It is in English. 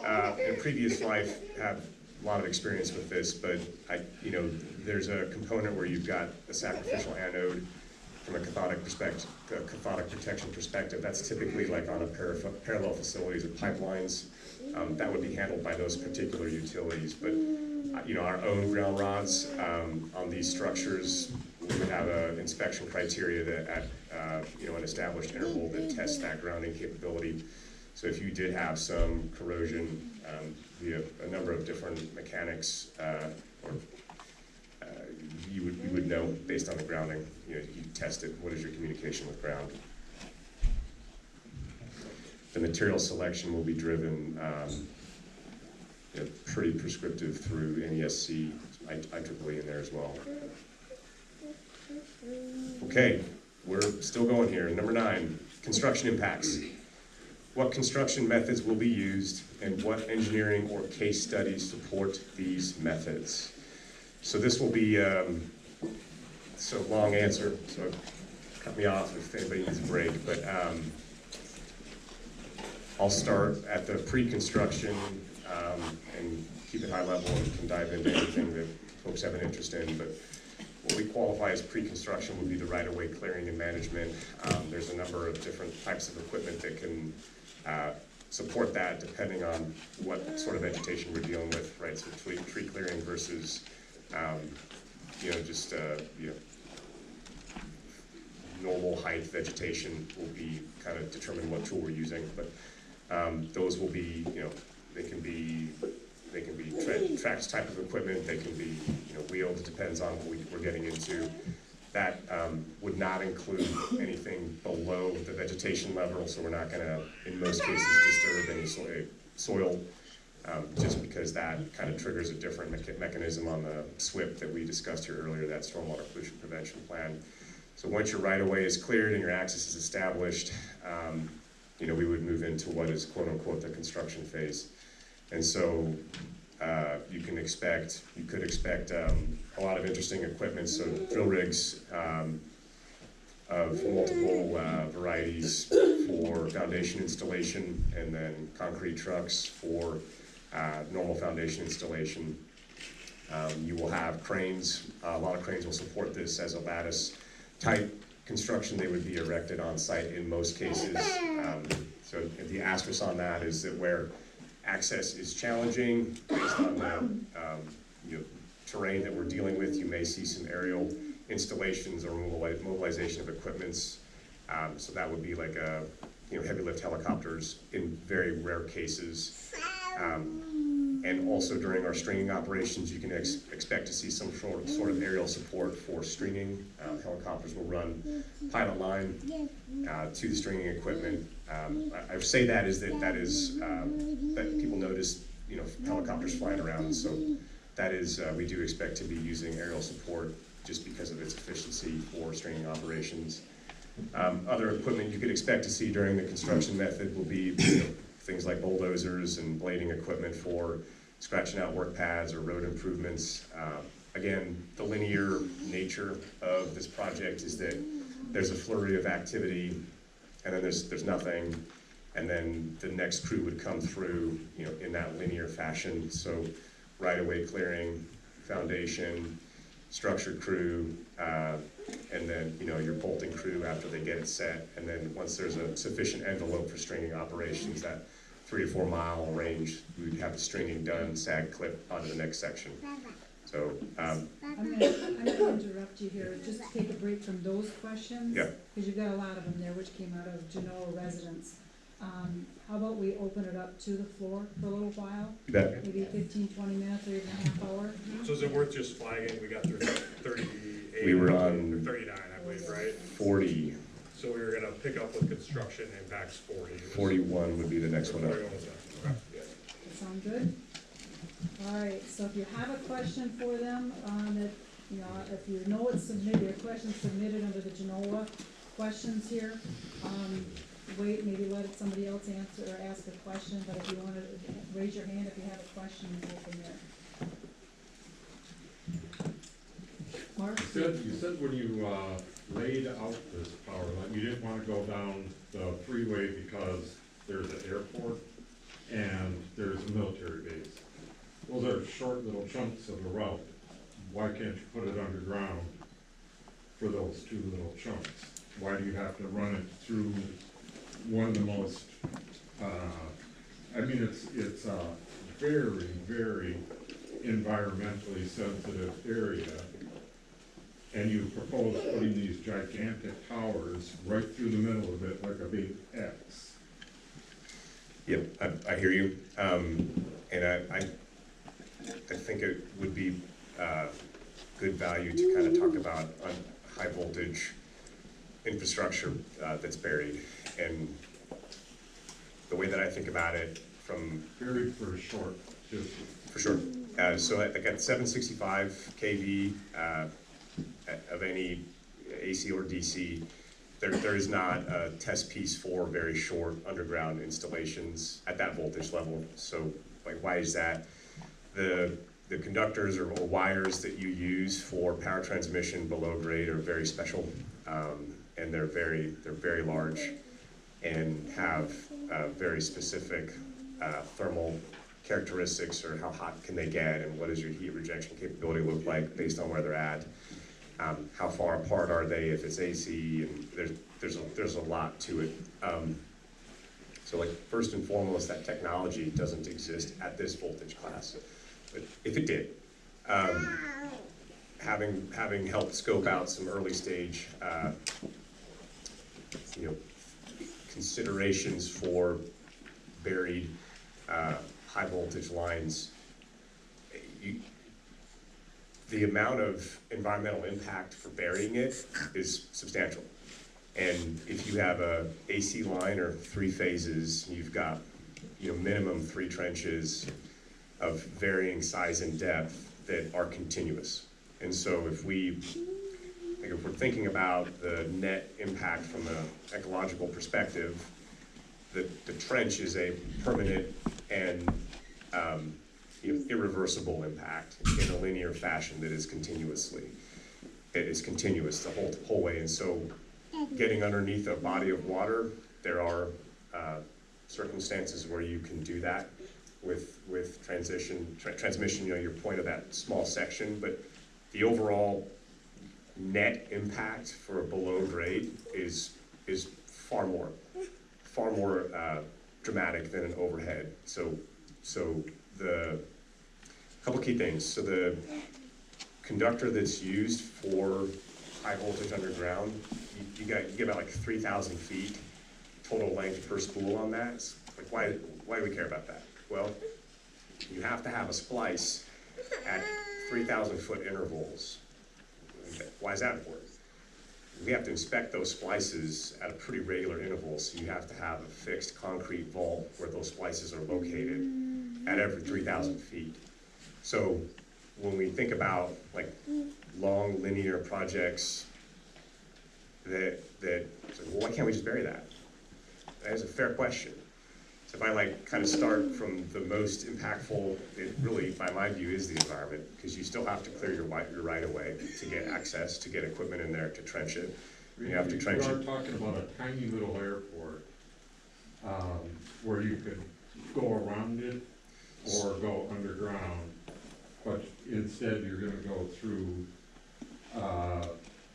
in a previous life, have a lot of experience with this, but there's a component where you've got a sacrificial anode from a cathodic protection perspective. That's typically like on a parallel facilities or pipelines. That would be handled by those particular utilities. But our own ground rods on these structures, we would have an inspection criteria that at an established interval that tests that grounding capability. So if you did have some corrosion via a number of different mechanics, you would know based on the grounding. You test it. What is your communication with ground? The material selection will be driven pretty prescriptive through NESC, IEEE in there as well. Okay, we're still going here. Number 9, construction impacts. What construction methods will be used and what engineering or case studies support these methods? So this will be it's a long answer, so cut me off if anybody needs a break, but I'll start at the pre-construction and keep it high level and can dive into anything that folks have an interest in. But what we qualify as pre-construction would be the right-of-way clearing and management. There's a number of different types of equipment that can support that depending on what sort of vegetation we're dealing with, right? So tree clearing versus normal height vegetation will be kind of determine what tool we're using. But those will be, they can be tracks type of equipment. They can be, wheeled. It depends on what we're getting into. That would not include anything below the vegetation level, so we're not going to, in most cases, disturb any soil, just because that kind of triggers a different mechanism on the SWIP that we discussed here earlier, that stormwater pollution prevention plan. So once your right-of-way is cleared and your access is established, we would move into what is quote-unquote the construction phase. And so you could expect a lot of interesting equipment, so drill rigs of multiple varieties for foundation installation, and then concrete trucks for normal foundation installation. You will have cranes. A lot of cranes will support this as a lattice type construction. They would be erected on site in most cases. So the asterisk on that is that where access is challenging based on the terrain that we're dealing with, you may see some aerial installations or mobilization of equipments. So that would be like heavy lift helicopters in very rare cases. And also during our stringing operations, you can expect to see some sort of aerial support for stringing. Helicopters will run pilot line to the stringing equipment. I say that that people notice, helicopters flying around. So that is, we do expect to be using aerial support just because of its efficiency for stringing operations. Other equipment you could expect to see during the construction method will be things like bulldozers and blading equipment for scratching out work pads or road improvements. Again, the linear nature of this project is that there's a flurry of activity, and then there's nothing, and then the next crew would come through, in that linear fashion. So right-of-way clearing, foundation, structured crew, and then your bolting crew after they get it set, and then once there's a sufficient envelope for stringing operations, that 3 to 4 mile range, we'd have the stringing done, sag clip onto the next section. So I'm gonna interrupt you here, just to take a break from those questions. Yeah. Because you've got a lot of them there, which came out of Genoa residents. How about we open it up to the floor for a little while? you bet. Maybe 15, 20 minutes, or even a half hour? So is it worth just flagging? We got through 38. We were on 39, I believe, right? 40. So we were gonna pick up with construction impacts 40. 41 would be the next one up. 41 was that. Okay. Yeah. That sound good? All right, so if you have a question for them, if you know it's submitted, your question's submitted under the Genoa questions here, wait, maybe let somebody else answer or ask a question, but if you want to raise your hand if you have a question and go from there. Mark? You said when you laid out this power line, you didn't want to go down the freeway because there's an airport, and there's a military base. Those are short little chunks of a route. Why can't you put it underground for those two little chunks? Why do you have to run it through one of the most, I mean, it's a very, very environmentally sensitive area. And you propose putting these gigantic towers right through the middle of it like a big X. Yep, I hear you. And I think it would be good value to kind of talk about high voltage infrastructure that's buried. And the way that I think about it from... Buried for a short distance. For sure. So I got 765 kV of any AC or DC. There is not a test piece for very short underground installations at that voltage level. So, like, why is that? The conductors or wires that you use for power transmission below grade are very special, and they're very large and have very specific thermal characteristics, or how hot can they get, and what does your heat rejection capability look like based on where they're at. How far apart are they if it's AC, and there's a lot to it. So, like, first and foremost, that technology doesn't exist at this voltage class. But if it did, having helped scope out some early stage, considerations for buried high voltage lines, the amount of environmental impact for burying it is substantial. And if you have a AC line or 3 phases, you've got minimum 3 trenches of varying size and depth that are continuous. And so if we're thinking about the net impact from an ecological perspective, the trench is a permanent and irreversible impact in a linear fashion that is continuous the whole way. And so getting underneath a body of water, there are circumstances where you can do that with transmission, your point of that small section, but the overall net impact for below grade is far more dramatic than an overhead. So the couple key things. So the conductor that's used for high voltage underground, you get about like 3,000 feet total length per spool on that. It's like, why do we care about that? Well, you have to have a splice at 3,000 foot intervals. Why is that important? We have to inspect those splices at a pretty regular interval, so you have to have a fixed concrete vault where those splices are located at every 3,000 feet. So when we think about like long linear projects that well, why can't we just bury that? That is a fair question. So if I kind of start from the most impactful, it really, by my view, is the environment, because you still have to clear your right of way to get access, to get equipment in there to trench it. You have to trench it. You are talking about a tiny little airport where you could go around it or go underground, but instead you're going to go through